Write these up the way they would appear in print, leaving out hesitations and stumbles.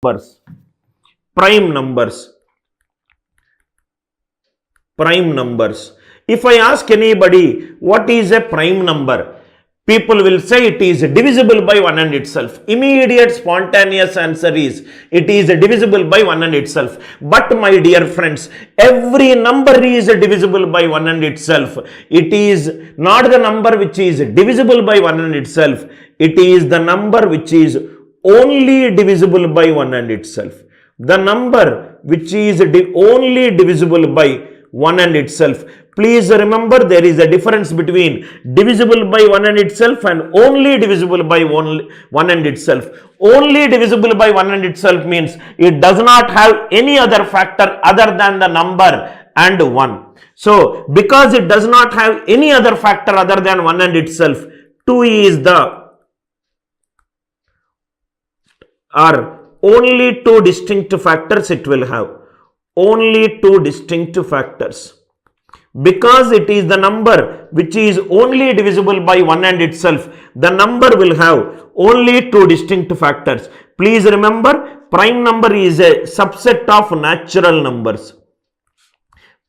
numbers. Prime numbers. Prime numbers. If I ask anybody what is a prime number, people will say it is divisible by 1 and itself. Immediate spontaneous answer is it is divisible by 1 and itself. But my dear friends, every number is divisible by 1 and itself. It is not the number which is divisible by 1 and itself. It is the number which is only divisible by 1 and itself. The number which is only divisible by 1 and itself. Please remember, there is a difference between divisible by 1 and itself and only divisible by 1 and itself. Only divisible by 1 and itself means it does not have any other factor other than the number and 1. So, because it does not have any other factor other than 1 and itself, 2 is the only 2 distinct factors it will have. Only 2 distinct factors. Because it is the number which is only divisible by 1 and itself, the number will have only 2 distinct factors. Please remember, prime number is a subset of natural numbers.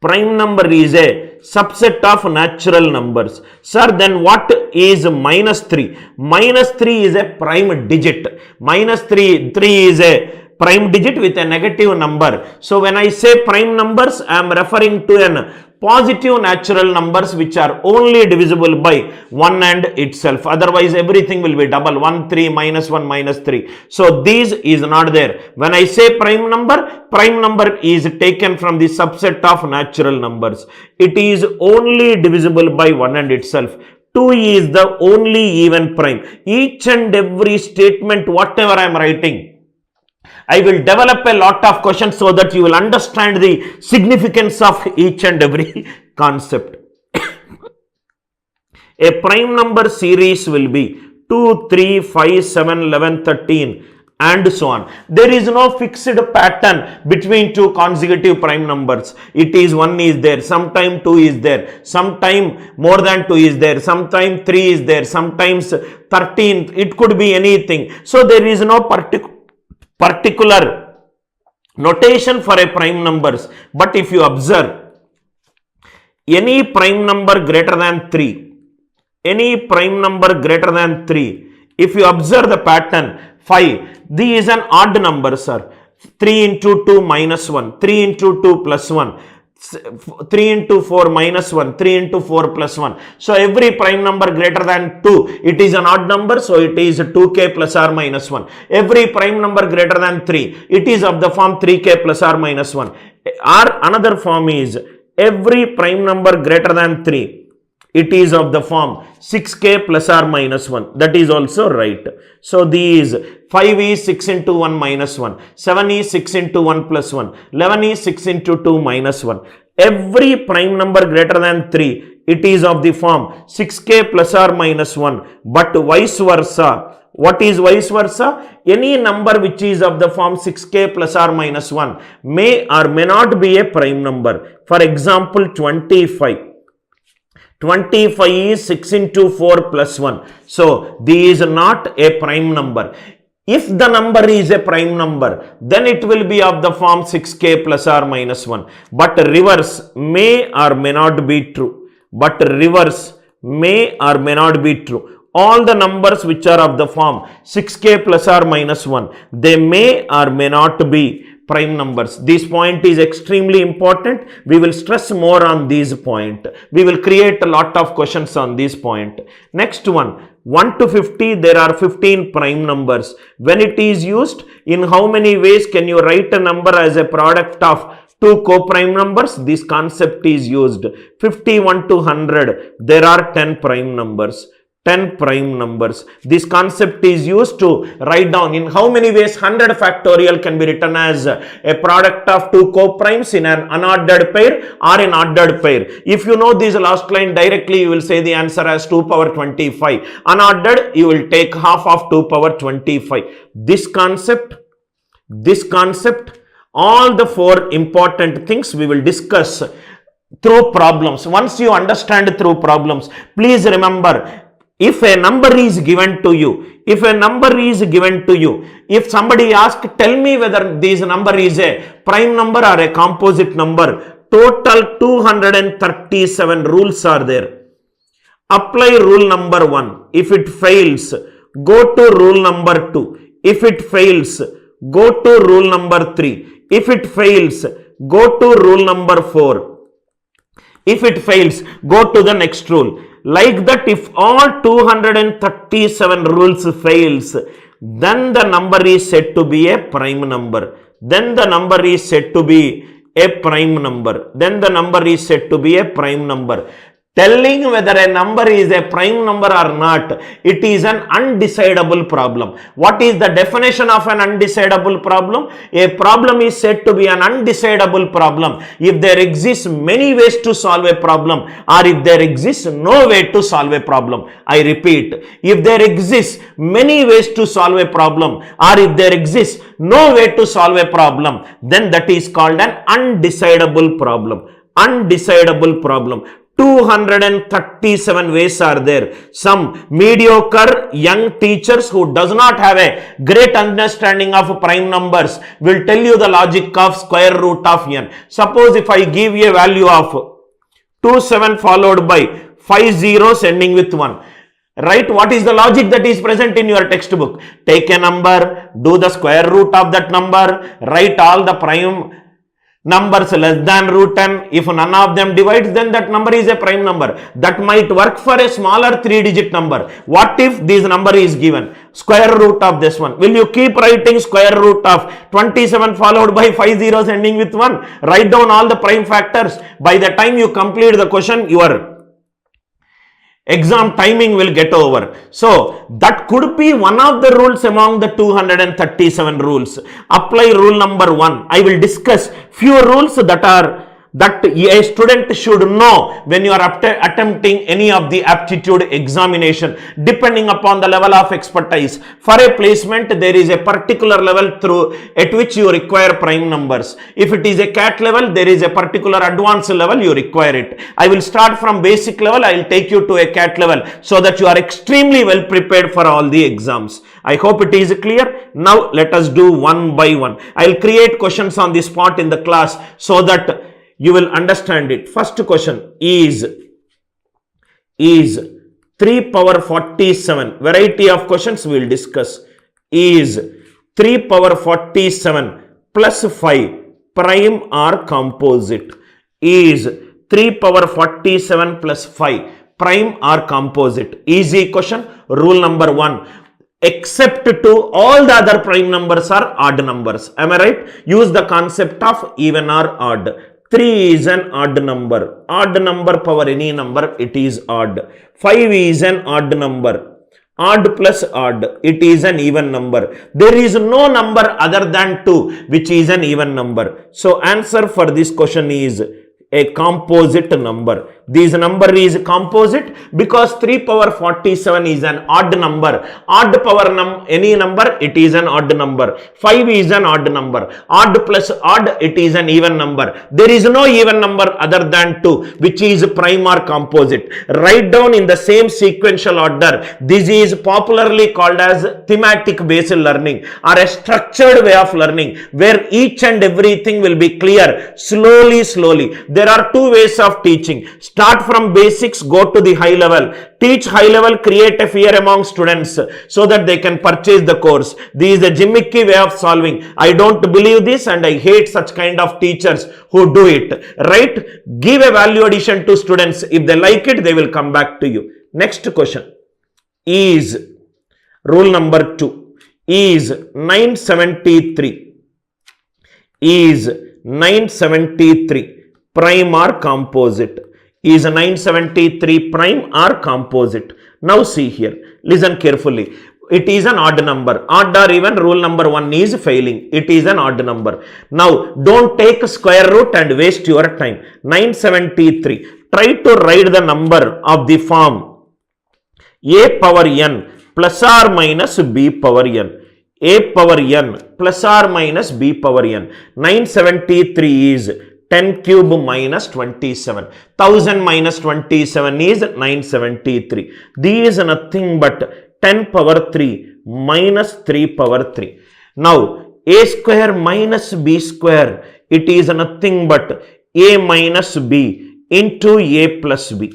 Prime number is a subset of natural numbers. Sir, then what is minus 3? Minus 3 is a prime digit. Minus 3 is a prime digit with a negative number. So when I say prime numbers, I am referring to an positive natural numbers which are only divisible by 1 and itself. Otherwise, everything will be double. 1, 3, minus 1, minus 3. So these is not there. When I say prime number is taken from the subset of natural numbers. It is only divisible by 1 and itself. 2 is the only even prime. Each and every statement, whatever I am writing, I will develop a lot of questions so that you will understand the significance of each and every concept. A prime number series will be 2, 3, 5, 7, 11, 13 and so on. There is no fixed pattern between 2 consecutive prime numbers. It is 1 is there, sometime 2 is there, sometime more than 2 is there, sometime 3 is there, sometimes 13, it could be anything. So there is no particular notation for a prime numbers. But if you observe, any prime number greater than 3, if you observe the pattern 5, this is an odd number, sir. 3 into 2 minus 1, 3 into 2 plus 1, 3 into 4 minus 1, 3 into 4 plus 1. So every prime number greater than 2, it is an odd number, so it is 2k plus or minus 1. Every prime number greater than 3, it is of the form 3k plus or minus 1. Or another form is every prime number greater than 3, it is of the form 6k plus or minus 1. That is also right. So these 5 is 6 into 1 minus 1. 7 is 6 into 1 plus 1. 11 is 6 into 2 minus 1. Every prime number greater than 3, it is of the form 6k plus or minus 1. But vice versa. What is vice versa? Any number which is of the form 6k plus or minus 1 may or may not be a prime number. For example, 25. 25 is 6 into 4 plus 1. So, this is not a prime number. If the number is a prime number, then it will be of the form 6k plus or minus 1. But reverse may or may not be true. All the numbers which are of the form 6k plus or minus 1, they may or may not be prime numbers. This point is extremely important. We will stress more on this point. We will create a lot of questions on this point. Next one, 1 to 50, there are 15 prime numbers. When it is used, in how many ways can you write a number as a product of 2 co-prime numbers? This concept is used. 51 to 100, there are 10 prime numbers. 10 prime numbers. This concept is used to write down in how many ways 100 factorial can be written as a product of 2 co-primes in an unordered pair or an ordered pair. If you know this last line directly, you will say the answer as 2 power 25. Unordered, you will take half of 2 power 25. This concept, all the 4 important things we will discuss through problems. Once you understand through problems, please remember, If a number is given to you, if somebody asks, tell me whether this number is a prime number or a composite number, total 237 rules are there. Apply rule number 1. If it fails, go to rule number 2. If it fails, go to rule number 3. If it fails, go to rule number 4. If it fails, go to the next rule. Like that, if all 237 rules fails, then the number is said to be a prime number. Then the number is said to be a prime number. Then the number is said to be a prime number. Telling whether a number is a prime number or not, it is an undecidable problem. What is the definition of an undecidable problem? A problem is said to be an undecidable problem if there exists many ways to solve a problem, or if there exists no way to solve a problem. I repeat, if there exists many ways to solve a problem, or if there exists no way to solve a problem, then that is called an undecidable problem. Undecidable problem. 237 ways are there. Some mediocre young teachers who does not have a great understanding of prime numbers will tell you the logic of square root of n. Suppose if I give you a value of 27 followed by 5 zeros ending with 1. Right? What is the logic that is present in your textbook? Take a number, do the square root of that number, write all the prime numbers less than root 10. If none of them divides, then that number is a prime number. That might work for a smaller 3-digit number. What if this number is given? Square root of this one. Will you keep writing square root of 27 followed by 5 zeros ending with 1? Write down all the prime factors. By the time you complete the question, your exam timing will get over. So that could be one of the rules among the 237 rules. Apply rule number 1. I will discuss few rules that a student should know when you are attempting any of the aptitude examination, depending upon the level of expertise. For a placement, there is a particular level at which you require prime numbers. If it is a CAT level, there is a particular advanced level you require it. I will start from basic level. I will take you to a CAT level so that you are extremely well prepared for all the exams. I hope it is clear. Now let us do one by one. I will create questions on the spot in the class so that you will understand it. First question is 3 power 47. Variety of questions we will discuss. Is 3 power 47 plus 5 prime or composite? Is 3 power 47 plus 5 prime or composite? Easy question. Rule number 1. Except to all the other prime numbers are odd numbers. Am I right? Use the concept of even or odd. 3 is an odd number. Odd number power any number, it is odd. 5 is an odd number. Odd plus odd, it is an even number. There is no number other than 2 which is an even number. So answer for this question is a composite number. This number is composite because 3 power 47 is an odd number. Odd power any number, it is an odd number. 5 is an odd number. Odd plus odd, it is an even number. There is no even number other than 2 which is prime or composite. Write down in the same sequential order. This is popularly called as thematic based learning or a structured way of learning where each and everything will be clear slowly. There are 2 ways of teaching. Start from basics, go to the high level. Teach high level, create a fear among students so that they can purchase the course. This is a gimmicky way of solving. I don't believe this and I hate such kind of teachers who do it. Right? Give a value addition to students. If they like it, they will come back to you. Next question is rule number 2. Is 973. Is 973 prime or composite? Is 973 prime or composite? Now see here, listen carefully. It is an odd number. Odd or even, rule number 1 is failing. It is an odd number. Now don't take square root and waste your time. 973. Try to write the number of the form a power n plus or minus b power n. A power n plus or minus b power n. 973 is 10 cube minus 27. 1000 minus 27 is 973. These are nothing but 10 power 3 minus 3 power 3. Now, a square minus b square, it is nothing but a minus b into a plus b.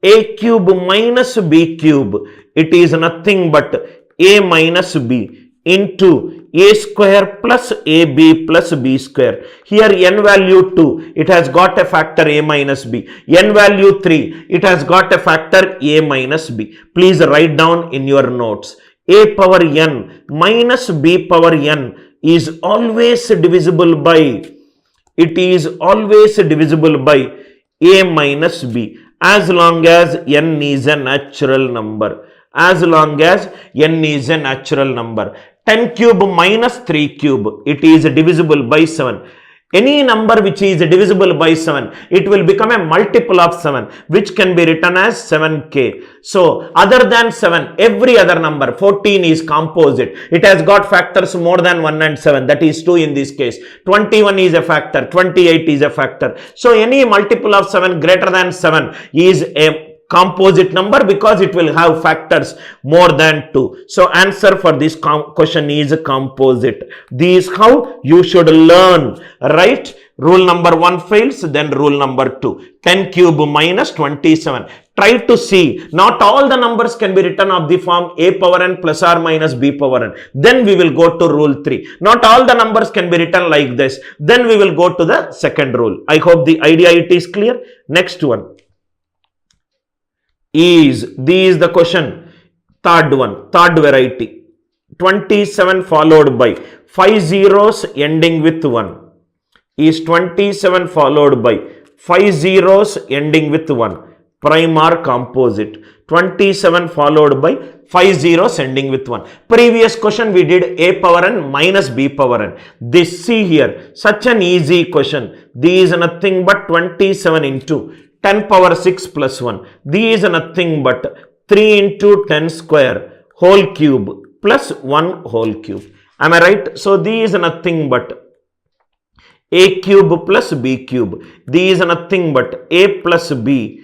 A cube minus b cube, it is nothing but a minus b into a square plus ab plus b square. Here n value 2, it has got a factor a minus b. N value 3, it has got a factor a minus b. Please write down in your notes. A power n minus b power n is always divisible by, it is always divisible by a minus b as long as n is a natural number. As long as n is a natural number. 10 cube minus 3 cube, it is divisible by 7. Any number which is divisible by 7, it will become a multiple of 7, which can be written as 7k. So, other than 7, every other number, 14 is composite. It has got factors more than 1 and 7, that is 2 in this case. 21 is a factor, 28 is a factor. So, any multiple of 7 greater than 7 is a composite number because it will have factors more than 2. So, answer for this question is composite. This is how you should learn, right? Rule number 1 fails, then rule number 2. 10 cube minus 27. Try to see, not all the numbers can be written of the form a power n plus or minus b power n. Then we will go to rule 3. Not all the numbers can be written like this. Then we will go to the second rule. I hope the idea it is clear. Next one. This is the question, third one, third variety. 27 followed by 5 zeros ending with 1. Is 27 followed by 5 zeros ending with 1. Prime or composite. 27 followed by 5 zeros ending with 1. Previous question we did a power n minus b power n. This, see here, such an easy question. This is nothing but 27 into 10 power 6 plus 1. These are nothing but 3 into 10 square whole cube plus 1 whole cube. Am I right? So, these are nothing but a cube plus b cube. These are nothing but a plus b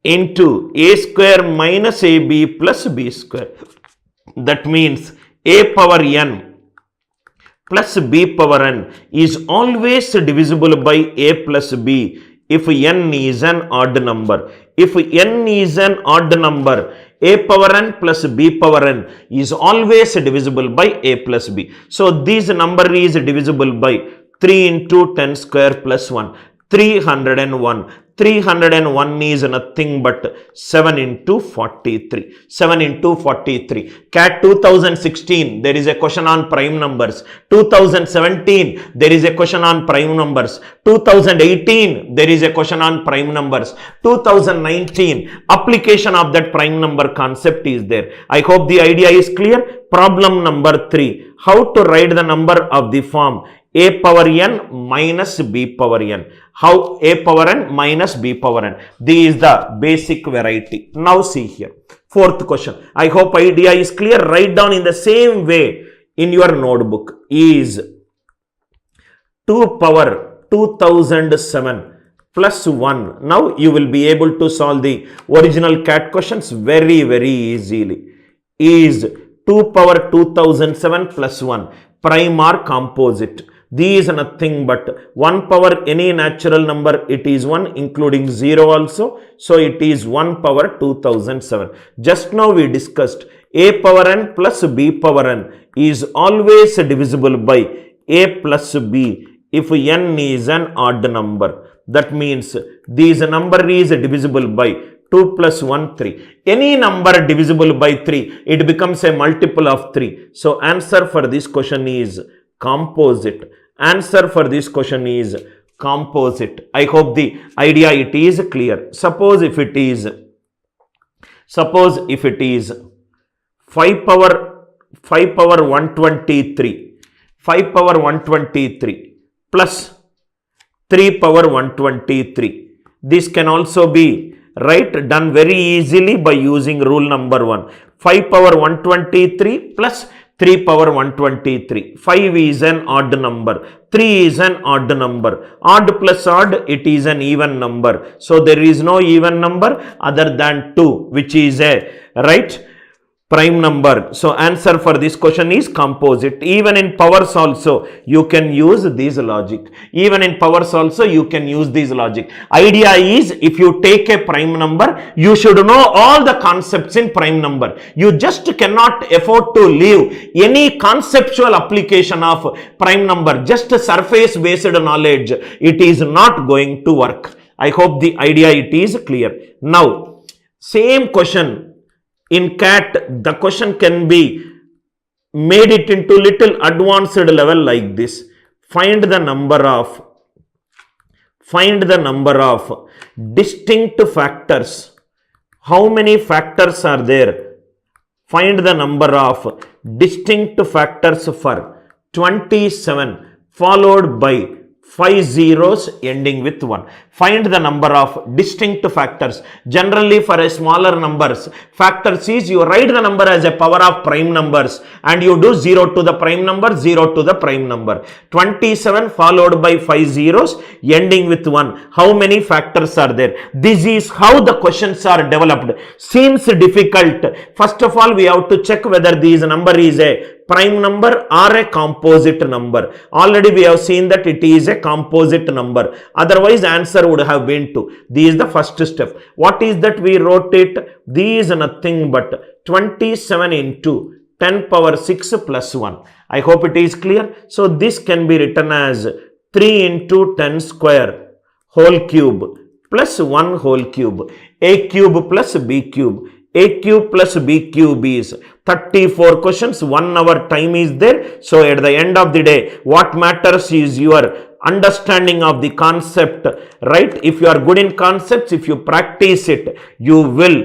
into a square minus ab plus b square. That means a power n plus b power n is always divisible by a plus b if n is an odd number. If n is an odd number, a power n plus b power n is always divisible by a plus b. So, this number is divisible by 3 into 10 square plus 1, 301. 301 is nothing but 7 into 43. 7 into 43. CAT 2016, there is a question on prime numbers. 2017, there is a question on prime numbers. 2018, there is a question on prime numbers. 2019, application of that prime number concept is there. I hope the idea is clear. Problem number 3. How to write the number of the form a power n minus b power n. How a power n minus b power n. This is the basic variety. Now see here. Fourth question. I hope idea is clear. Write down in the same way in your notebook. Is 2 power 2007 plus 1. Now you will be able to solve the original CAT questions very easily. Is 2 power 2007 plus 1 prime or composite? These are nothing but 1 power any natural number, it is 1 including 0 also. So, it is 1 power 2007. Just now we discussed a power n plus b power n is always divisible by a plus b if n is an odd number. That means this number is divisible by 2 plus 1, 3. Any number divisible by 3, it becomes a multiple of 3. So, answer for this question is composite. Answer for this question is composite. I hope the idea it is clear. Suppose if it is 5 power 123, 5 power 123 plus 3 power 123. This can also be done very easily by using rule number 1. 5 power 123 plus 3 power 123. 5 is an odd number. 3 is an odd number. Odd plus odd, it is an even number. So there is no even number other than 2, which is a right prime number. So answer for this question is composite. Even in powers also you can use this logic. Even in powers also you can use this logic. Idea is, if you take a prime number, you should know all the concepts in prime number. You just cannot afford to leave any conceptual application of prime number, just surface based knowledge. It is not going to work. I hope the idea it is clear. Now same question in CAT, the question can be made it into little advanced level like this. Find the number of distinct factors. How many factors are there? Find the number of distinct factors for 27 followed by 5 zeros ending with 1. Find the number of distinct factors. Generally for a smaller numbers, factors is you write the number as a power of prime numbers and you do 0 to the prime number, 0 to the prime number. 27 followed by 5 zeros ending with 1. How many factors are there? This is how the questions are developed. Seems difficult. First of all, we have to check whether this number is a prime number or a composite number. Already we have seen that it is a composite number. Otherwise answer would have been 2. This is the first step. What is that we wrote it? This is nothing but 27 into 10 power 6 plus 1. I hope it is clear. So this can be written as 3 into 10 square whole cube plus 1 whole cube. A cube plus B cube. A cube plus B cube is 34 questions. 1 hour time is there. So at the end of the day, what matters is your understanding of the concept, right? If you are good in concepts, if you practice it, you will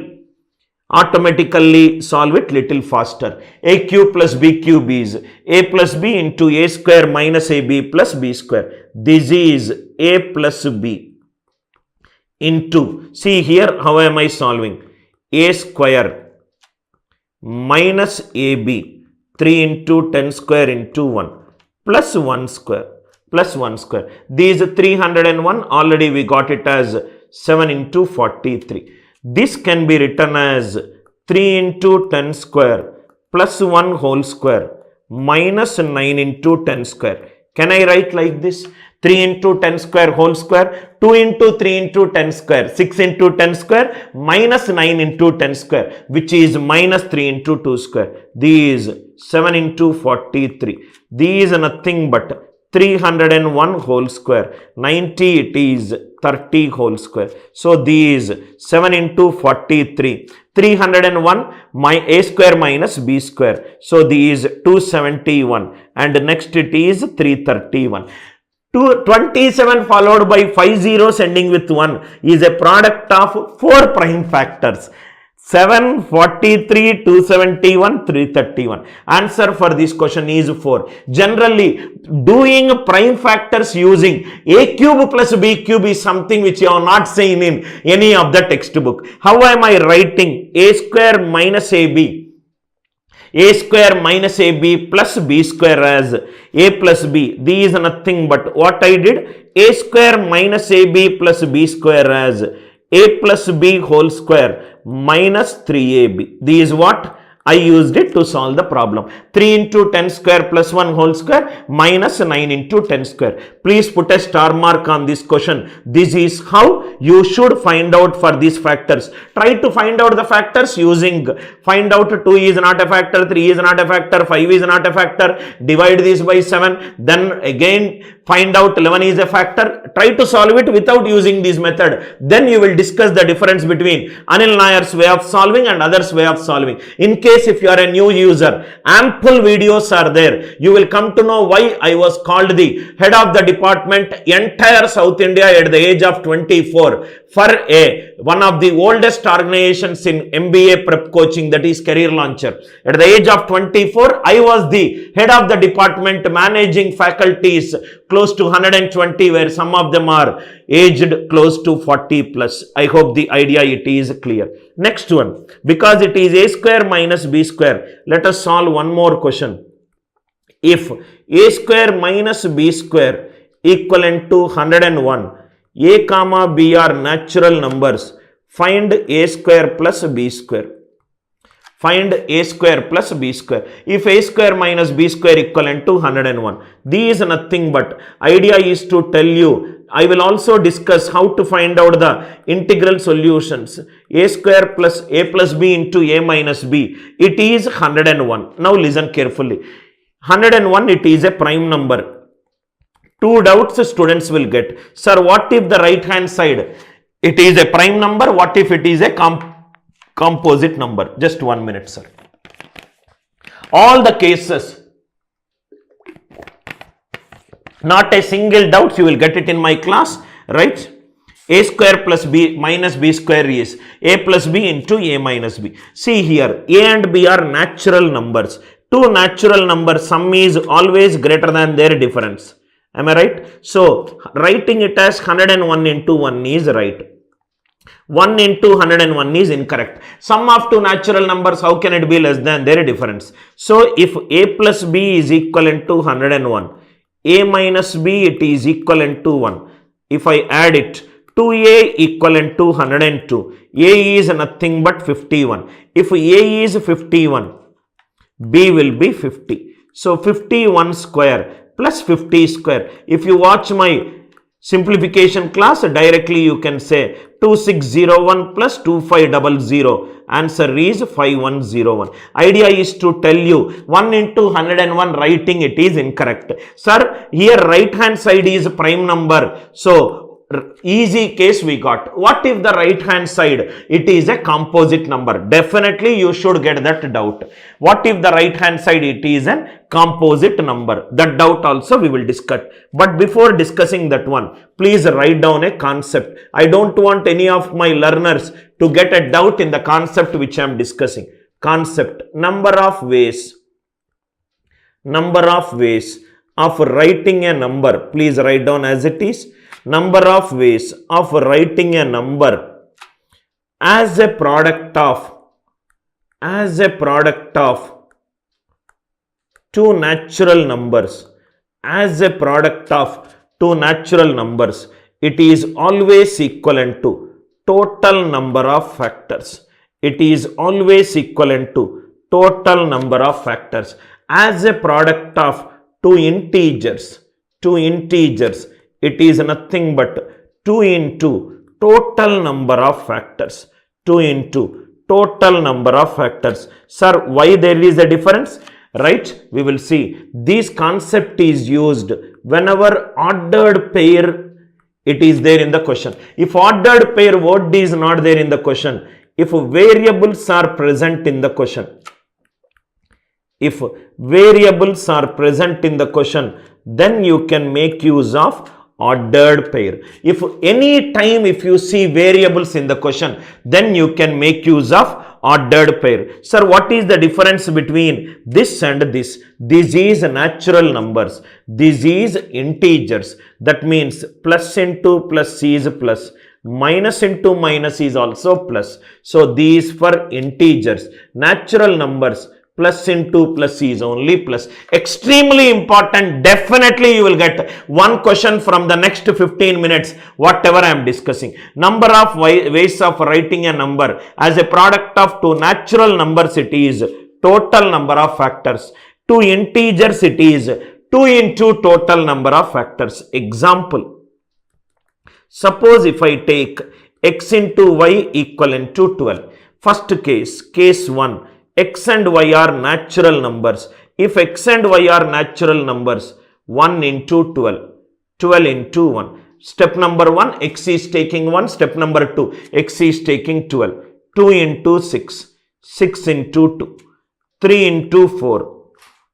automatically solve it little faster. A cube plus B cube is A plus B into A square minus AB plus B square. This is A plus B into, see here how am I solving? A square minus AB, 3 into 10 square into 1 plus 1 square plus 1 square. These 301 already we got it as 7 into 43. This can be written as 3 into 10 square plus 1 whole square minus 9 into 10 square. Can I write like this? 3 into 10 square whole square, 2 into 3 into 10 square, 6 into 10 square minus 9 into 10 square, which is minus 3 into 2 square. These 7 into 43. These are nothing but 301 whole square. 90 it is 30 whole square. So these 7 into 43. 301 my A square minus B square. So these 271 and next it is 331. 27 followed by 5 zeros ending with 1 is a product of 4 prime factors. 7, 43, 271, 331. Answer for this question is 4. Generally, doing prime factors using A cube plus B cube is something which you have not seen in any of the textbook. How am I writing A square minus AB? A square minus AB plus B square as A plus B. These are nothing but what I did. A square minus AB plus B square as A plus B whole square minus 3AB. This is what I used it to solve the problem. 3 into 10 square plus 1 whole square minus 9 into 10 square. Please put a star mark on this question. This is how you should find out for these factors. Try to find out the factors using, find out 2 is not a factor, 3 is not a factor, 5 is not a factor, divide this by 7, then again find out 11 is a factor. Try to solve it without using this method. Then you will discuss the difference between Anil Nair's way of solving and others' way of solving. In case if you are a new user, ample videos are there. You will come to know why I was called the head of the department entire South India at the age of 24 for one of the oldest organizations in MBA prep coaching, that is Career Launcher. At the age of 24, I was the head of the department managing faculties close to 120, where some of them are aged close to 40 plus. I hope the idea it is clear. Next one, because it is A square minus B square, let us solve one more question. If a square minus b square equivalent to 101, a comma b are natural numbers, find a square plus b square. Find a square plus b square. If a square minus b square equivalent to 101. These is nothing but idea is to tell you. I will also discuss how to find out the integral solutions. A square plus a plus b into a minus b. It is 101. Now listen carefully. 101, it is a prime number. Two doubts students will get. Sir, what if the right hand side, it is a prime number? What if it is a composite number? Just 1 minute, sir. All the cases, not a single doubt, you will get it in my class, right? A square plus b minus b square is a plus b into a minus b. See here, a and b are natural numbers. Two natural numbers, sum is always greater than their difference. Am I right? So, writing it as 101 into 1 is right. 1 into 101 is incorrect. Sum of two natural numbers, how can it be less than their difference? So, if a plus b is equivalent to 101, a minus b it is equivalent to 1. If I add it, 2a equivalent to 102. A is nothing but 51. If a is 51, b will be 50. So, 51 square plus 50 square. If you watch my simplification class, directly you can say 2601 plus 2500. Answer is 5101. Idea is to tell you 1 into 101 writing it is incorrect. Sir, here right hand side is prime number. So, easy case we got. What if the right hand side, it is a composite number? Definitely you should get that doubt. What if the right hand side, it is a composite number? That doubt also we will discuss. But before discussing that one, please write down a concept. I don't want any of my learners to get a doubt in the concept which I am discussing. Concept, number of ways of writing a number. Please write down as it is. Number of ways of writing a number as a product of two natural numbers. As a product of two natural numbers, it is always equivalent to total number of factors. It is always equivalent to total number of factors. As a product of two integers, it is nothing but 2 into total number of factors. 2 into total number of factors. Sir, why there is a difference? Right? We will see. This concept is used whenever ordered pair it is there in the question. If ordered pair word is not there in the question, if variables are present in the question, then you can make use of ordered pair. If any time if you see variables in the question, then you can make use of ordered pair. Sir, what is the difference between this and this? This is natural numbers. This is integers. That means plus into plus is plus. Minus into minus is also plus. So, these for integers. Natural numbers. Plus into plus is only plus. Extremely important. Definitely you will get one question from the next 15 minutes, whatever I am discussing. Number of ways of writing a number as a product of two natural numbers, it is total number of factors. Two integers, it is 2 into total number of factors. Example. Suppose if I take x into y equivalent to 12. First case 1. X and y are natural numbers. If x and y are natural numbers, 1 into 12, 12 into 1. Step number 1, x is taking 1. Step number 2, x is taking 12. 2 into 6, 6 into 2, 3 into 4,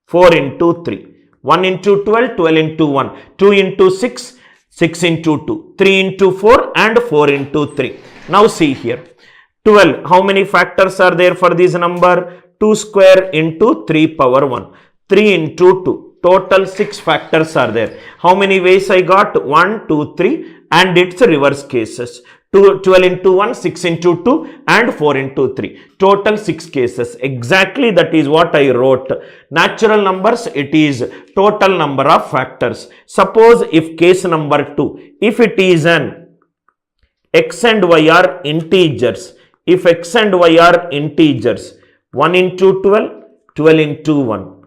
4 into 3. 1 into 12, 12 into 1. 2 into 6, 6 into 2. 3 into 4 and 4 into 3. Now see here. 12. How many factors are there for this number? 2 square into 3 power 1. 3 into 2. Total 6 factors are there. How many ways I got? 1, 2, 3 and its reverse cases. 12 into 1, 6 into 2 and 4 into 3. Total 6 cases. Exactly that is what I wrote. Natural numbers, it is total number of factors. Suppose if case number 2, if it is an x and y are integers, if x and y are integers, 1 into 12, 12 into 1,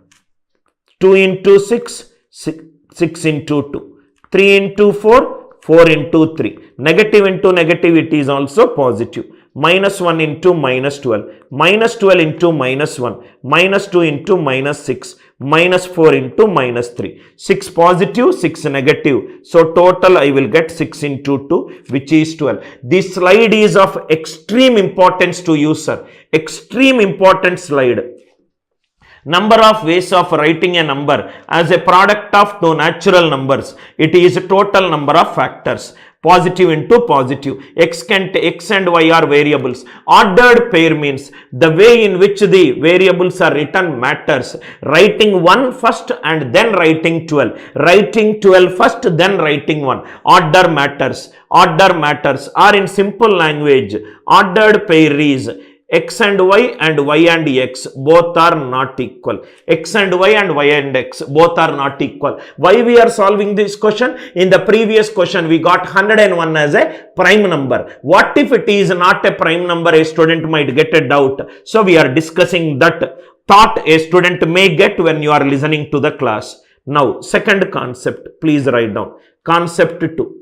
2 into 6, 6 into 2, 3 into 4, 4 into 3. Negative into negative, it is also positive. Minus 1 into minus 12. Minus 12 into minus 1. Minus 2 into minus 6. Minus 4 into minus 3. 6 positive, 6 negative. So total I will get 6 into 2, which is 12. This slide is of extreme importance to you, sir. Extreme important slide. Number of ways of writing a number as a product of two natural numbers. It is a total number of factors. Positive into positive. X and Y are variables. Ordered pair means the way in which the variables are written matters. Writing 1 first and then writing 12. Writing 12 first, then writing 1. Order matters. Order matters. Or in simple language, ordered pair is x and y and x both are not equal. X and y and x both are not equal. Why we are solving this question? In the previous question we got 101 as a prime number. What if it is not a prime number? A student might get a doubt. So we are discussing that thought a student may get when you are listening to the class. Now second concept, please write down. Concept 2.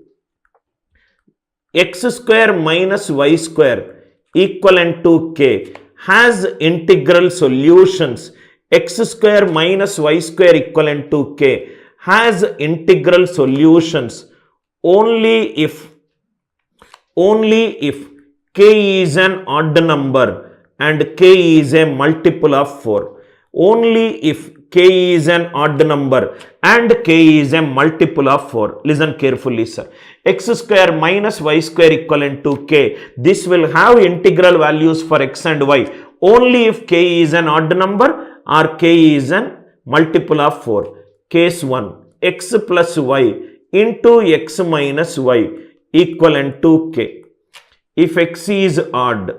X square minus y square equivalent to k has integral solutions. X square minus y square equivalent to k has integral solutions only if k is an odd number and k is a multiple of 4. Only if k is an odd number and k is a multiple of 4. Listen carefully, sir. X square minus y square equivalent to k. This will have integral values for x and y only if k is an odd number or k is an multiple of 4. Case 1. X plus y into x minus y equivalent to k. If x is odd,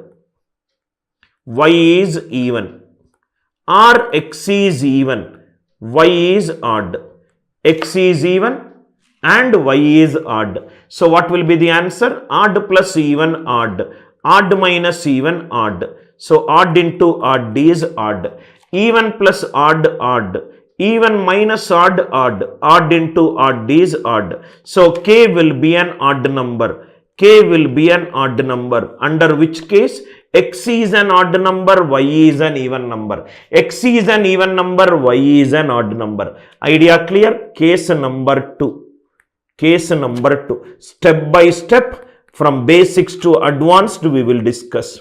y is even. Or x is even, y is odd. X is even and y is odd. So what will be the answer? Odd plus even odd. Odd minus even odd. So odd into odd is odd. Even plus odd odd. Even minus odd odd. Odd into odd is odd. So k will be an odd number. K will be an odd number. Under which case? X is an odd number, y is an even number. X is an even number, y is an odd number. Idea clear? Case number 2. Case number 2. Step by step from basics to advanced we will discuss.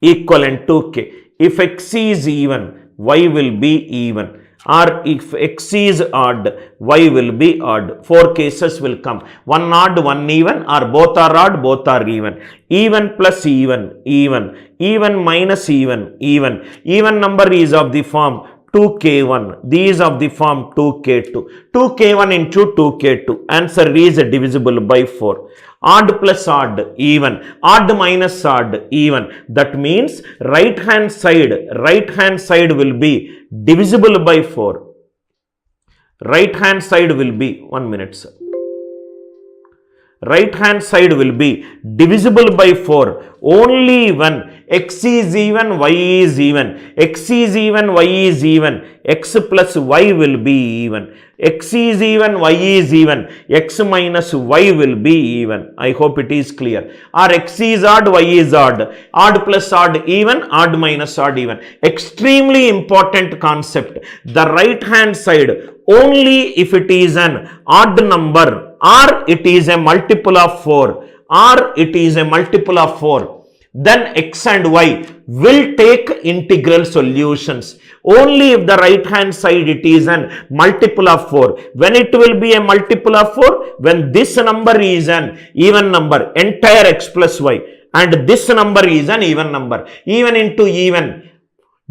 Equivalent to k. If x is even, y will be even. Or if x is odd, y will be odd. 4 cases will come. One odd, one even, or both are odd, both are even. Even plus even, even. Even minus even, even. Even number is of the form 2k1. These of the form 2k2. 2k1 into 2k2. Answer is divisible by 4. Odd plus odd, even. Odd minus odd, even. That means right hand side will be divisible by 4. Right hand side will be, 1 minute, sir. Right hand side will be divisible by 4 only when x is even, y is even. X is even, y is even. X plus y will be even. X is even, y is even. X minus y will be even. I hope it is clear. Or x is odd, y is odd. Odd plus odd even, odd minus odd even. Extremely important concept. The right hand side only if it is an odd number or it is a multiple of 4 or it is a multiple of 4, then x and y will take integral solutions. Only if the right hand side it is an multiple of 4. When it will be a multiple of 4? When this number is an even number, entire x plus y, and this number is an even number. Even into even.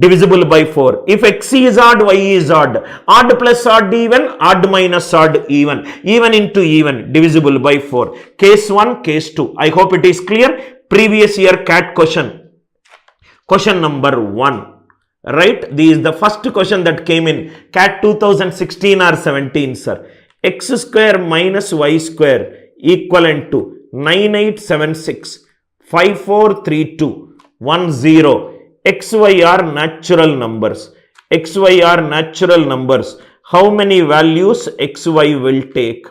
divisible by 4. If x is odd, y is odd. Odd plus odd even, odd minus odd even. Even into even, divisible by 4. Case 1, case 2. I hope it is clear. Previous year CAT question. Question number 1. Right? This is the first question that came in CAT 2016 or 17, sir. X square minus y square equivalent to 9876 5432 10. XY are natural numbers. XY are natural numbers. How many values XY will take?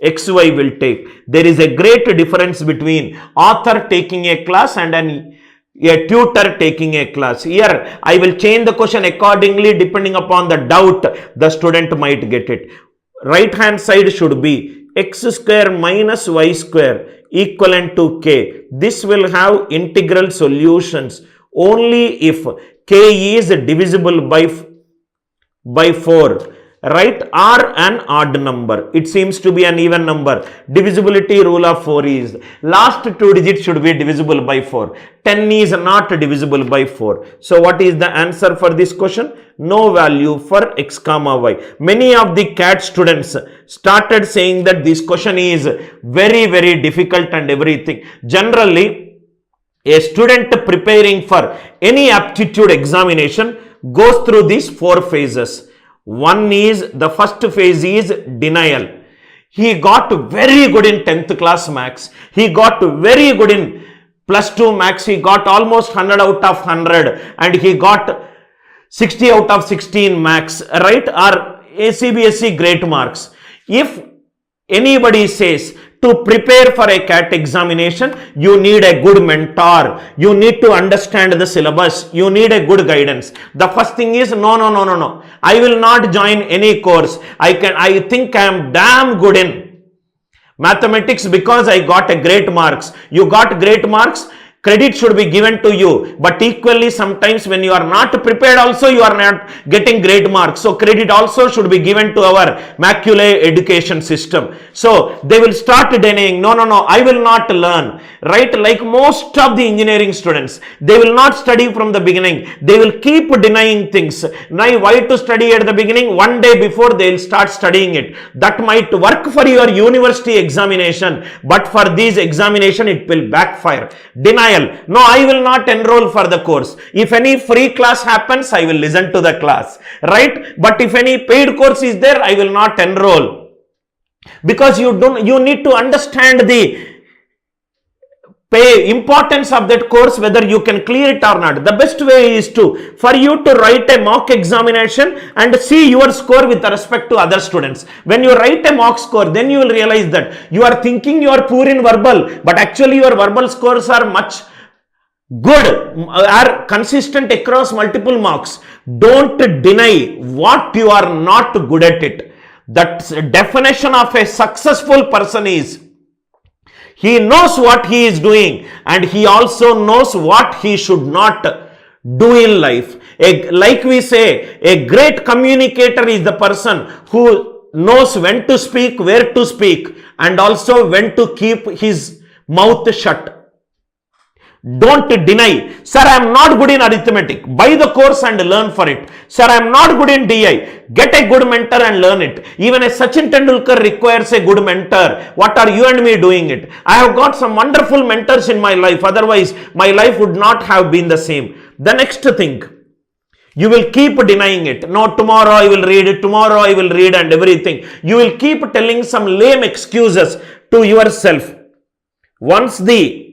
XY will take. There is a great difference between author taking a class and a tutor taking a class. Here, I will change the question accordingly depending upon the doubt the student might get it. Right hand side should be x square minus y square equivalent to k. This will have integral solutions only if k is divisible by 4, right, or an odd number. It seems to be an even number. Divisibility rule of 4 is last 2 digits should be divisible by 4. 10 is not divisible by 4. So what is the answer for this question? No value for x comma y. Many of the CAT students started saying that this question is very, very difficult and everything. Generally, a student preparing for any aptitude examination goes through these 4 phases. One is, the first phase is denial. He got very good in 10th class maths. He got very good in plus 2 maths. He got almost 100 out of 100 and he got 60 out of 16 maths, right? Or CBSE great marks. If anybody says to prepare for a CAT examination, you need a good mentor. You need to understand the syllabus. You need a good guidance. The first thing is, no. I will not join any course. I think I am damn good in mathematics because I got a great marks. You got great marks. Credit should be given to you, but equally sometimes when you are not prepared also you are not getting great marks. So credit also should be given to our maculae education system. So they will start denying, no, I will not learn, right? Like most of the engineering students, they will not study from the beginning. They will keep denying things. Now why to study at the beginning? One day before they will start studying it. That might work for your university examination, but for this examination it will backfire. Denial. No, I will not enroll for the course. If any free class happens, I will listen to the class, right? But if any paid course is there, I will not enroll. Because you need to understand the importance of that course, whether you can clear it or not. The best way is for you to write a mock examination and see your score with respect to other students. When you write a mock score, then you will realize that you are thinking you are poor in verbal, but actually your verbal scores are much good, are consistent across multiple marks. Don't deny what you are not good at it. The definition of a successful person is he knows what he is doing and he also knows what he should not do in life. Like we say, a great communicator is the person who knows when to speak, where to speak, and also when to keep his mouth shut. Don't deny, sir, I am not good in arithmetic. Buy the course and learn for it. Sir, I am not good in DI. Get a good mentor and learn it. Even a Sachin Tendulkar requires a good mentor. What are you and me doing it? I have got some wonderful mentors in my life. Otherwise, my life would not have been the same. The next thing, you will keep denying it. No, tomorrow I will read it. Tomorrow I will read and everything. You will keep telling some lame excuses to yourself. Once the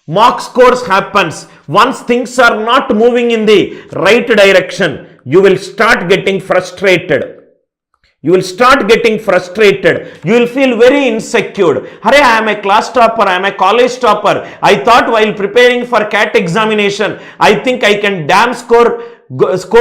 mock scores happens, once things are not moving in the right direction, you will start getting frustrated. You will start getting frustrated. You will feel very insecure. Hare, I am a class topper. I am a college topper. I thought while preparing for CAT examination, I think I can score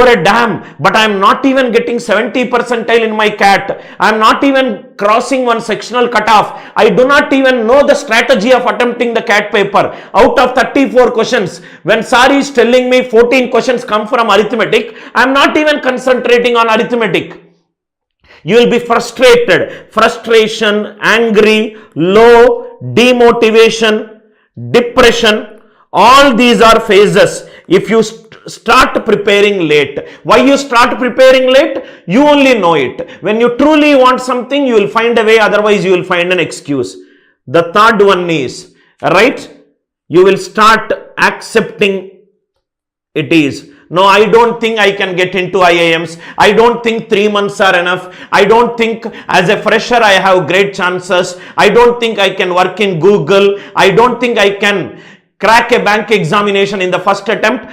a damn, but I am not even getting 70 percentile in my CAT. I am not even crossing one sectional cutoff. I do not even know the strategy of attempting the CAT paper. Out of 34 questions, when Sari is telling me 14 questions come from arithmetic, I am not even concentrating on arithmetic. You will be frustrated, frustration, angry, low, demotivation, depression. All these are phases. If you start preparing late. Why you start preparing late? You only know it. When you truly want something, you will find a way, otherwise you will find an excuse. The third one is, right, you will start accepting it is. No, I don't think I can get into IIMs. I don't think 3 months are enough. I don't think as a fresher I have great chances. I don't think I can work in Google. I don't think I can crack a bank examination in the first attempt.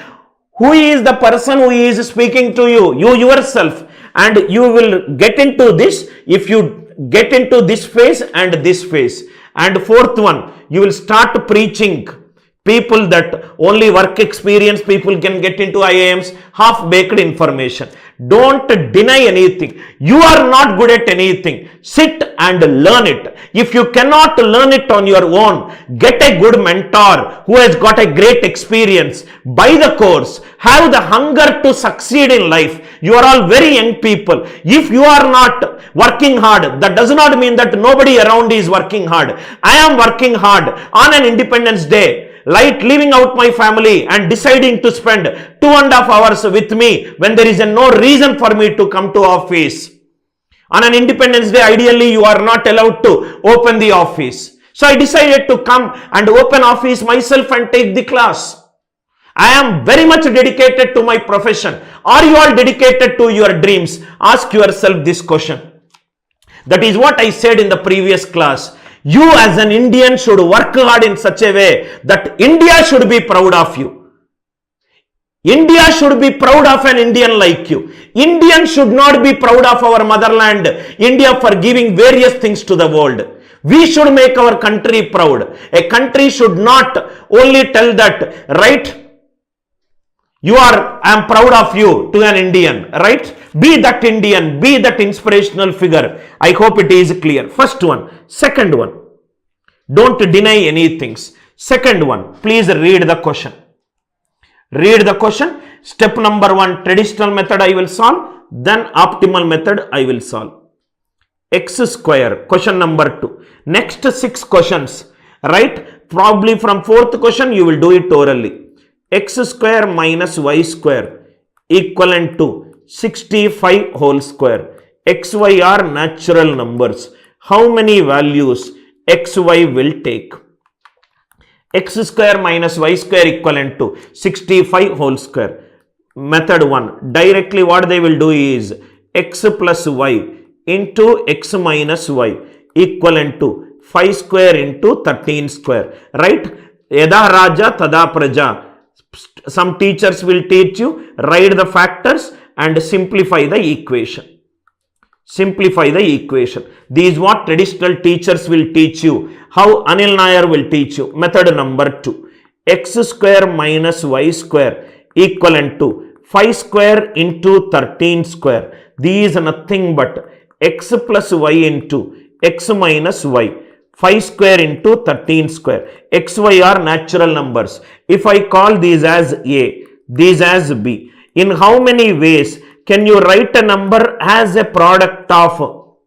Who is the person who is speaking to you? You yourself. And you will get into this if you get into this phase and this phase. And fourth one, you will start preaching people that only work experience people can get into IIMs, half-baked information. Don't deny anything. You are not good at anything. Sit and learn it. If you cannot learn it on your own, get a good mentor who has got a great experience. Buy the course. Have the hunger to succeed in life. You are all very young people. If you are not working hard, that does not mean that nobody around is working hard. I am working hard on an Independence Day. Like leaving out my family and deciding to spend 2.5 hours with me when there is no reason for me to come to office. On an Independence Day, ideally you are not allowed to open the office. So I decided to come and open office myself and take the class. I am very much dedicated to my profession. Are you all dedicated to your dreams? Ask yourself this question. That is what I said in the previous class. You as an Indian should work hard in such a way that India should be proud of you. India should be proud of an Indian like you. Indians should not be proud of our motherland, India, for giving various things to the world. We should make our country proud. A country should not only tell that, right, I am proud of you to an Indian, right? Be that Indian, be that inspirational figure. I hope it is clear. First one. Second one, don't deny anything. Second one, please read the question. Read the question. Step number 1, traditional method I will solve. Then optimal method I will solve. X square, question number 2. Next 6 questions, right? Probably from 4th question you will do it orally. X square minus y square equivalent to 65 whole square. XY are natural numbers. How many values XY will take? X square minus y square equivalent to 65 whole square. Method 1. Directly what they will do is x plus y into x minus y equivalent to 5 square into 13 square. Right? Yada Raja Tada Praja. Some teachers will teach you, write the factors and simplify the equation. Simplify the equation. These what traditional teachers will teach you. How Anil Nair will teach you. Method number 2. X square minus y square equivalent to 5 square into 13 square. These are nothing but x plus y into x minus y. 5 square into 13 square. XY are natural numbers. If I call these as A, these as B, in how many ways can you write a number as a product of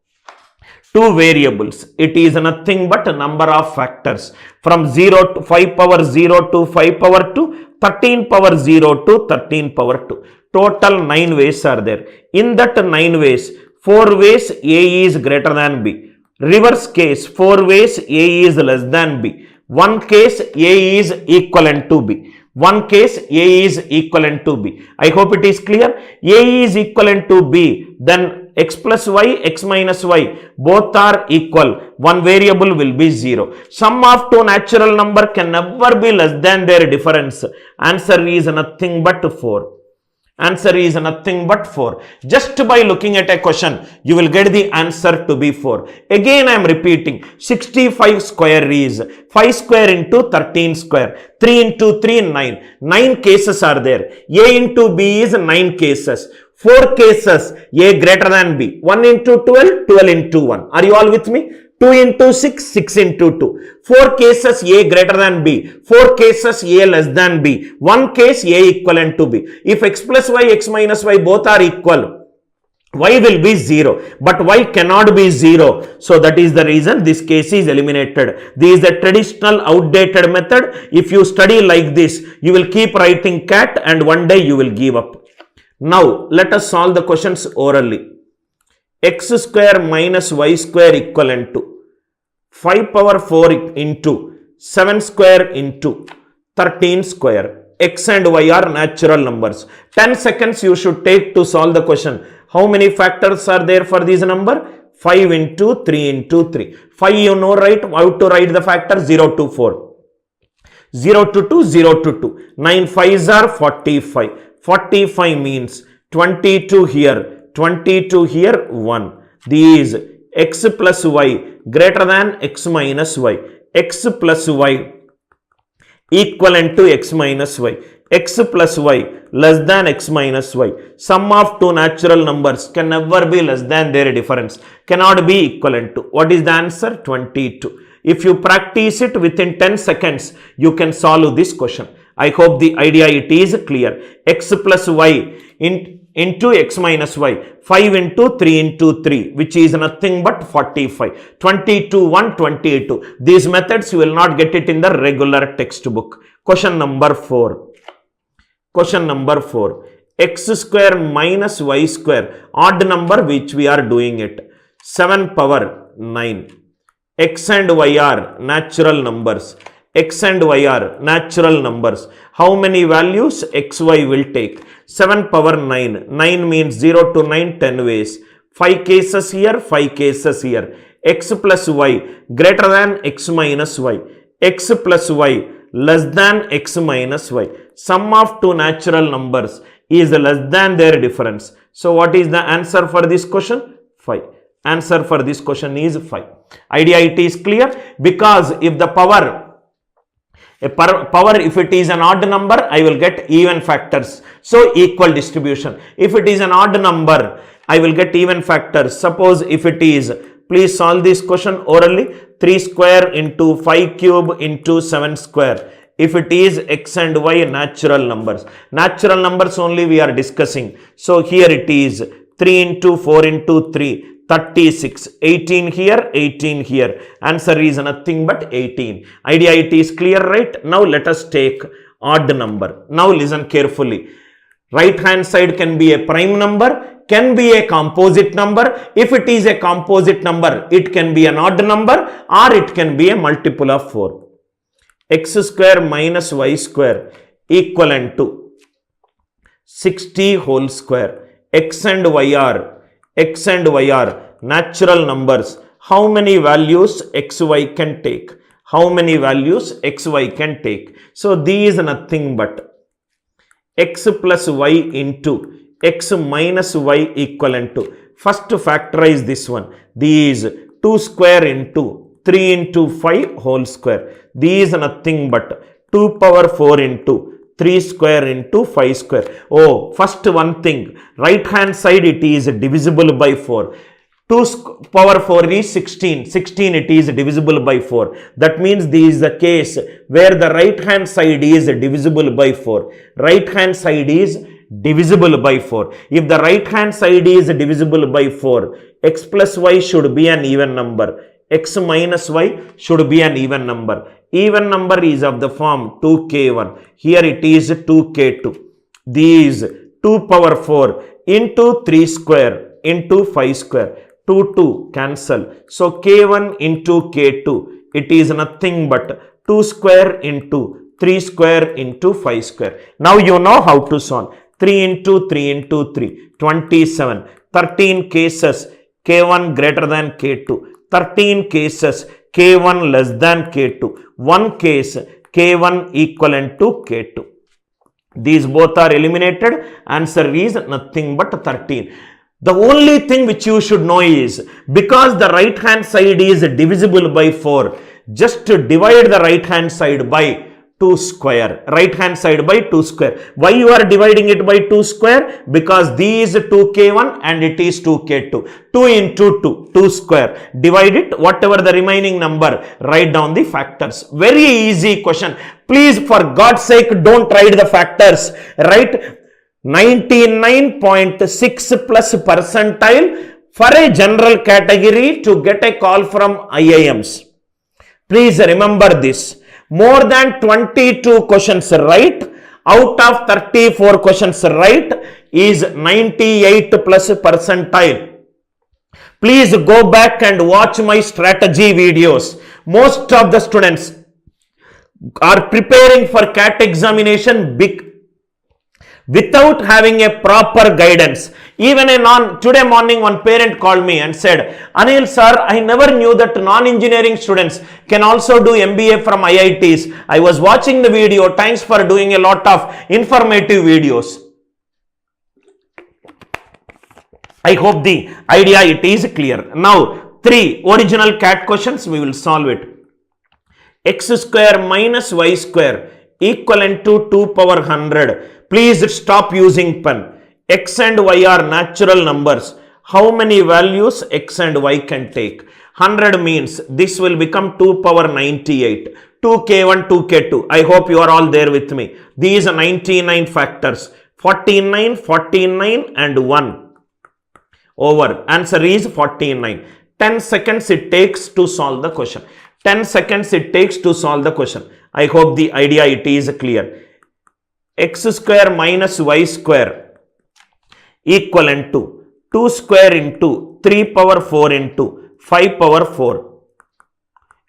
2 variables? It is nothing but a number of factors. From 0 to 5 power 0 to 5 power 2, 13 power 0 to 13 power 2. Total 9 ways are there. In that 9 ways, 4 ways A is greater than B. Reverse case, 4 ways A is less than B. 1 case A is equivalent to B. 1 case A is equivalent to B. I hope it is clear. A is equivalent to B. Then x plus y, x minus y, both are equal. One variable will be 0. Sum of 2 natural number can never be less than their difference. Answer is nothing but 4. Answer is nothing but 4. Just by looking at a question, you will get the answer to be 4. Again, I am repeating. 65 square is 5 square into 13 square. 3 into 3, 9. 9 cases are there. A into B is 9 cases. 4 cases, A greater than B. 1 into 12, 12 into 1. Are you all with me? 2 into 6, 6 into 2. 4 cases A greater than B. 4 cases A less than B. 1 case A equivalent to B. If x plus y, x minus y both are equal, Y will be 0, but Y cannot be 0. So that is the reason this case is eliminated. This is the traditional outdated method. If you study like this, you will keep writing cat and one day you will give up. Now let us solve the questions orally. X square minus Y square equivalent to 5 power 4 into 7 square into 13 square. X and Y are natural numbers. 10 seconds you should take to solve the question. How many factors are there for this number? 5 into 3 into 3. 5 you know, right? How to write the factor? 0 to 4. 0 to 2, 0 to 2. 9 5s are 45. 45 means 22 here, 22 here, 1. These x plus y greater than x minus y. X plus y equivalent to x minus y. X plus y less than x minus y. Sum of two natural numbers can never be less than their difference. Cannot be equivalent to. What is the answer? 22. If you practice it within 10 seconds, you can solve this question. I hope the idea it is clear. X plus y into x minus y. 5 into 3 into 3, which is nothing but 45. 22, 1, 22. These methods you will not get it in the regular textbook. Question number 4. Question number 4. X square minus y square. Odd number which we are doing it. 7 power 9. X and y are natural numbers. X and y are natural numbers. How many values xy will take? 7 power 9. 9 means 0 to 9, 10 ways. 5 cases here, 5 cases here. X plus y greater than x minus y. X plus y less than x minus y. Sum of two natural numbers is less than their difference. So what is the answer for this question? 5. Answer for this question is 5. Idea it is clear, because if the power if it is an odd number, I will get even factors. So equal distribution. If it is an odd number, I will get even factors. Suppose if it is, please solve this question orally. 3 square into 5 cube into 7 square. If it is x and y natural numbers. Natural numbers only we are discussing. So here it is 3 into 4 into 3. 36, 18 here, 18 here. Answer is nothing but 18. Idea it is clear, right? Now let us take odd number. Now listen carefully. Right hand side can be a prime number, can be a composite number. If it is a composite number, it can be an odd number or it can be a multiple of 4. X square minus y square equivalent to 60 whole square. X and y are natural numbers. How many values xy can take? How many values xy can take? So these is nothing but x plus y into x minus y equivalent to. First factorize this one. These 2 square into 3 into 5 whole square. These is nothing but 2 power 4 into 3 square into 5 square. Oh, first one thing, right hand side it is divisible by 4. 2 power 4 is 16. 16 it is divisible by 4. That means this is the case where the right hand side is divisible by 4. Right hand side is divisible by 4. If the right hand side is divisible by 4, x plus y should be an even number. X minus y should be an even number. Even number is of the form 2k1. Here it is 2k2. These 2 power 4 into 3 square into 5 square. 2 cancel. So k1 into k2. It is nothing but 2 square into 3 square into 5 square. Now you know how to solve. 3 into 3 into 3. 27. 13 cases. K1 greater than k2. 13 cases. K1 less than K2. One case K1 equivalent to K2. These both are eliminated. Answer is nothing but 13. The only thing which you should know is, because the right hand side is divisible by 4, just divide the right hand side by 2 square. Right hand side by 2 square. Why you are dividing it by 2 square? Because these 2k1 and it is 2k2. 2 into 2, 2 square. Divide it, whatever the remaining number, write down the factors. Very easy question. Please, for God's sake, don't write the factors. Right? 99.6 plus percentile for a general category to get a call from IIMs. Please remember this. More than 22 questions right out of 34 questions right is 98 plus percentile. Please go back and watch my strategy videos. Most of the students are preparing for CAT examination without having a proper guidance. Even today morning one parent called me and said, Anil sir, I never knew that non-engineering students can also do MBA from IITs. I was watching the video. Thanks for doing a lot of informative videos. I hope the idea it is clear. Now 3 original CAT questions, we will solve it. X square minus y square equivalent to 2 power 100. Please stop using pen. X and y are natural numbers. How many values x and y can take? 100 means this will become 2 power 98. 2k1, 2k2. I hope you are all there with me. These are 99 factors. 49, 49 and 1. Over. Answer is 49. 10 seconds it takes to solve the question. 10 seconds it takes to solve the question. I hope the idea it is clear. X square minus y square equivalent to 2 square into 3 power 4 into 5 power 4.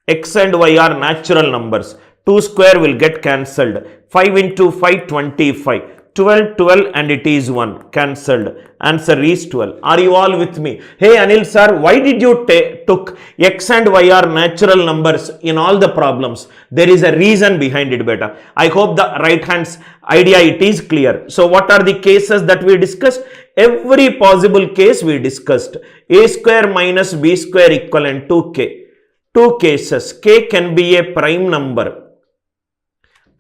X and y are natural numbers. 2 square will get cancelled. 5 into 5, 25. 12, 12 and it is 1. Cancelled. Answer is 12. Are you all with me? Hey Anil sir, why did you took x and y are natural numbers in all the problems? There is a reason behind it, beta. I hope the right hand's idea it is clear. So what are the cases that we discussed? Every possible case we discussed. A square minus b square equivalent to k. 2 cases. K can be a prime number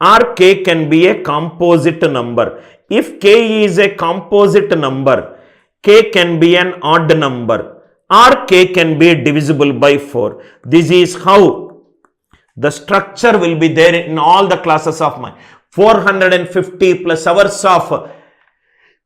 or k can be a composite number. If k is a composite number, k can be an odd number or k can be divisible by 4. This is how the structure will be there in all the classes of mine. 450 plus hours of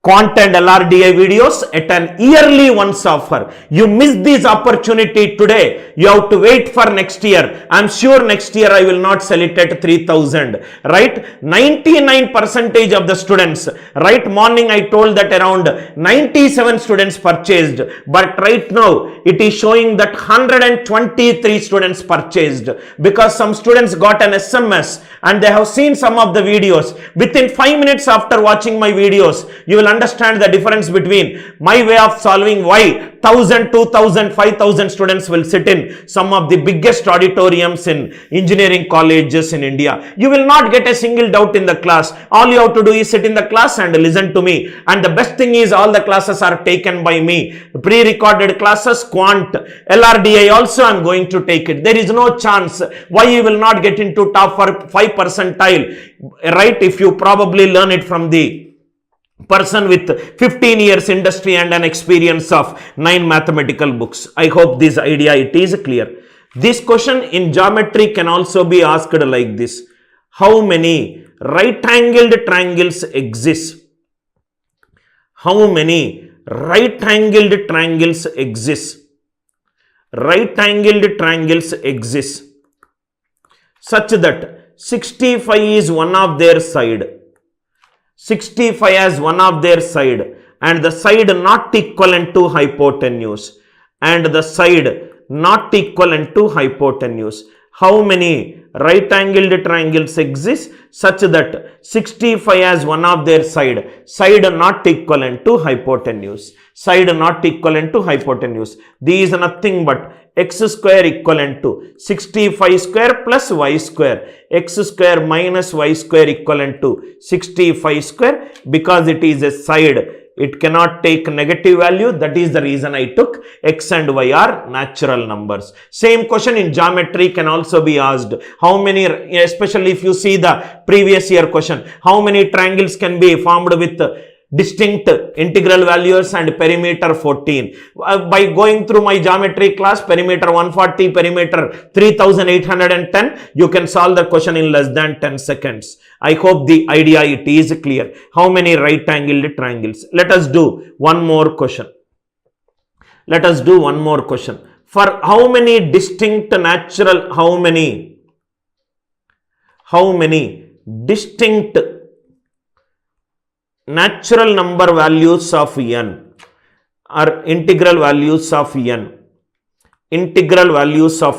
Quant and LRDI videos at an yearly once offer. You miss this opportunity today. You have to wait for next year. I'm sure next year I will not sell it at 3,000. Right? 99% of the students. Right? Morning I told that around 97 students purchased. But right now it is showing that 123 students purchased. Because some students got an SMS and they have seen some of the videos. Within 5 minutes after watching my videos, you will understand the difference between my way of solving why 1,000, 2,000, 5,000 students will sit in some of the biggest auditoriums in engineering colleges in India. You will not get a single doubt in the class. All you have to do is sit in the class and listen to me. And the best thing is all the classes are taken by me. Pre-recorded classes, Quant, LRDI also I am going to take it. There is no chance why you will not get into top 5 percentile, right? If you probably learn it from the person with 15 years industry and an experience of 9 mathematical books. I hope this idea it is clear. This question in geometry can also be asked like this. How many right-angled triangles exist? How many right-angled triangles exist? Right-angled triangles exist such that 65 is one of their side. 65 as one of their side and the side not equivalent to hypotenuse and the side not equivalent to hypotenuse. How many right angled triangles exist such that 65 as one of their side not equivalent to hypotenuse, side not equivalent to hypotenuse. These are nothing but x square equivalent to 65 square plus y square, x square minus y square equivalent to 65 square. Because it is a side, it cannot take negative value. That is the reason I took x and y are natural numbers. Same question in geometry can also be asked. How many, especially if you see the previous year question, how many triangles can be formed with distinct integral values and perimeter 14. By going through my geometry class, perimeter 140, perimeter 3810, you can solve the question in less than 10 seconds. I hope the idea it is clear. How many right angled triangles? Let us do one more question. Let us do one more question. For how many distinct natural, how many distinct natural number values of n or integral values of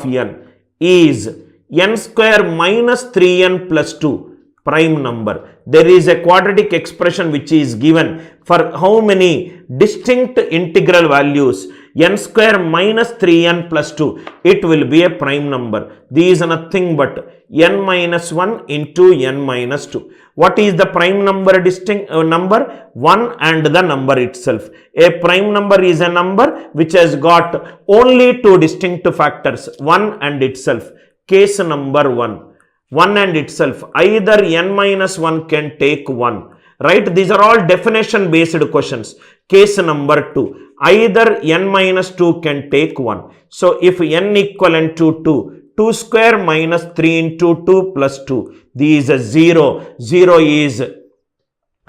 n is n square minus 3n plus 2 prime number. There is a quadratic expression which is given for how many distinct integral values n square minus 3n plus 2. It will be a prime number. These are nothing but n minus 1 into n minus 2. What is the prime number distinct number? 1 and the number itself. A prime number is a number which has got only two distinct factors, 1 and itself. Case number 1. 1 and itself. Either n minus 1 can take 1. Right? These are all definition based questions. Case number 2. Either n minus 2 can take 1. So, if n equivalent to 2, 2 square minus 3 into 2 plus 2. This is 0. 0 is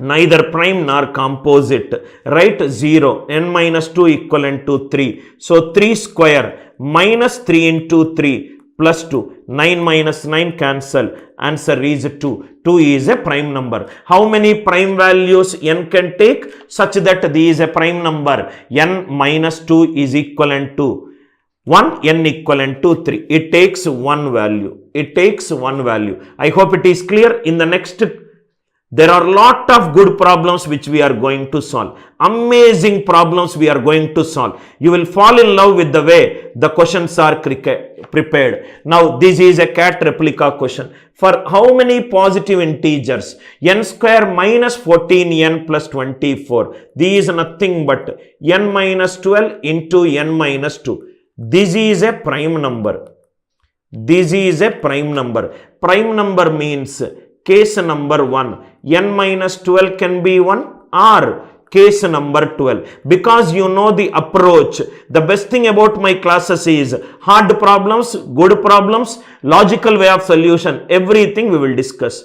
neither prime nor composite. Right? 0. n minus 2 equivalent to 3. So, 3 square minus 3 into 3 plus 2. 9 minus 9 cancel. Answer is 2. 2 is a prime number. How many prime values n can take such that this is a prime number? N minus 2 is equivalent to 1, n equivalent to 3. It takes one value. It takes one value. I hope it is clear. In the next, there are a lot of good problems which we are going to solve. Amazing problems we are going to solve. You will fall in love with the way the questions are prepared. Now, this is a cat replica question. For how many positive integers? N square minus 14n plus 24. This is nothing but n minus 12 into n minus 2. This is a prime number. This is a prime number. Prime number means case number 1, n minus 12 can be 1 or case number 12. Because you know the approach. The best thing about my classes is hard problems, good problems, logical way of solution. Everything we will discuss.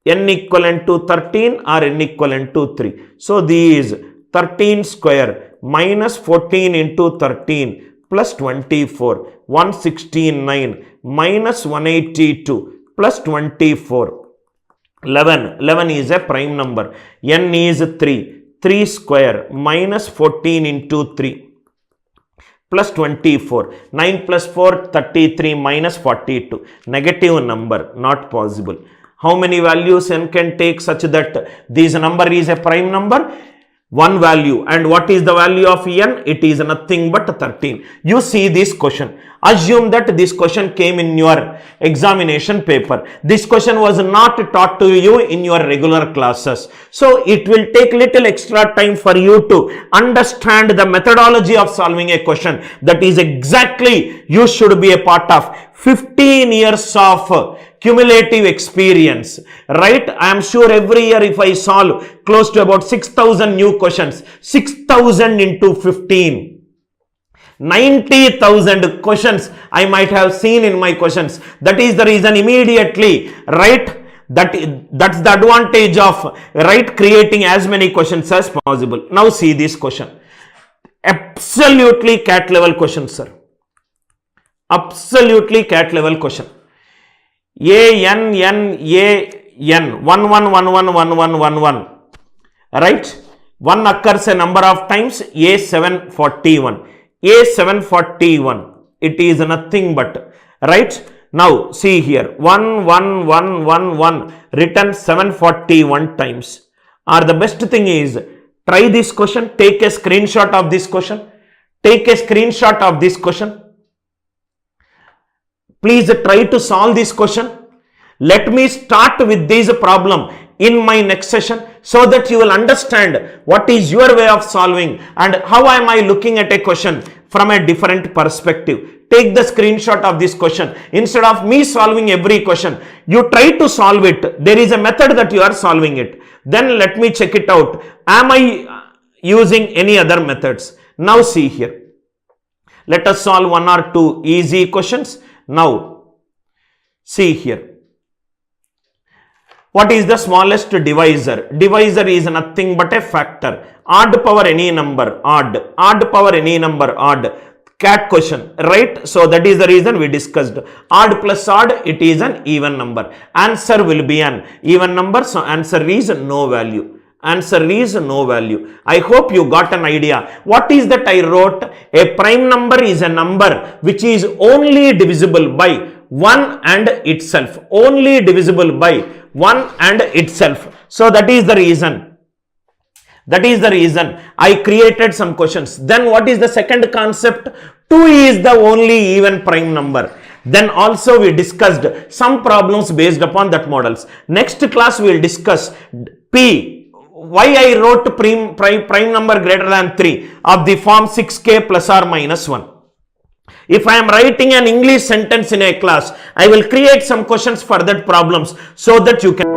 N equivalent to 13 or n equivalent to 3. So, these 13 square minus 14 into 13 plus 24. 169 minus 182 plus 24. 11. 11 is a prime number. N is 3. 3 square minus 14 into 3 plus 24. 9 plus 4, 33 minus 42. Negative number, not possible. How many values n can take such that this number is a prime number? One value. And what is the value of n? It is nothing but 13. You see this question. Assume that this question came in your examination paper. This question was not taught to you in your regular classes. So, it will take little extra time for you to understand the methodology of solving a question. That is exactly you should be a part of. 15 years of cumulative experience, right? I am sure every year if I solve close to about 6,000 new questions, 6,000 into 15, 90,000 questions I might have seen in my questions. That is the reason immediately, right? That's the advantage of, right, creating as many questions as possible. Now see this question. Absolutely cat level question, sir. Absolutely cat level question. A n n a n 1 1 1 1 1 1 1 1, right? 1 occurs a number of times. A 741. A 741. It is nothing but, right? Now see here, 1 1 1 1 1 written 741 times. Or the best thing is, try this question. Take a screenshot of this question. Take a screenshot of this question. Please try to solve this question. Let me start with this problem. in my next session, so that you will understand what is your way of solving and how am I looking at a question from a different perspective. Take the screenshot of this question. Instead of me solving every question, you try to solve it. There is a method that you are solving it. Then let me check it out. Am I using any other methods? Now see here. Let us solve one or two easy questions. Now see here. What is the smallest divisor? Divisor is nothing but a factor. Odd power any number, odd. Odd power any number, odd. Cat question, right? So that is the reason we discussed. Odd plus odd, it is an even number. Answer will be an even number. So answer is no value. Answer is no value. I hope you got an idea. What is that I wrote? A prime number is a number which is only divisible by 1 and itself. Only divisible by 1 and itself. So that is the reason. That is the reason I created some questions. Then what is the second concept? 2 is the only even prime number. Then also we discussed some problems based upon that models. Next class we will discuss P. Why I wrote prime number greater than 3 of the form 6k plus or minus 1. If I am writing an English sentence in a class, I will create some questions for that problems so that you can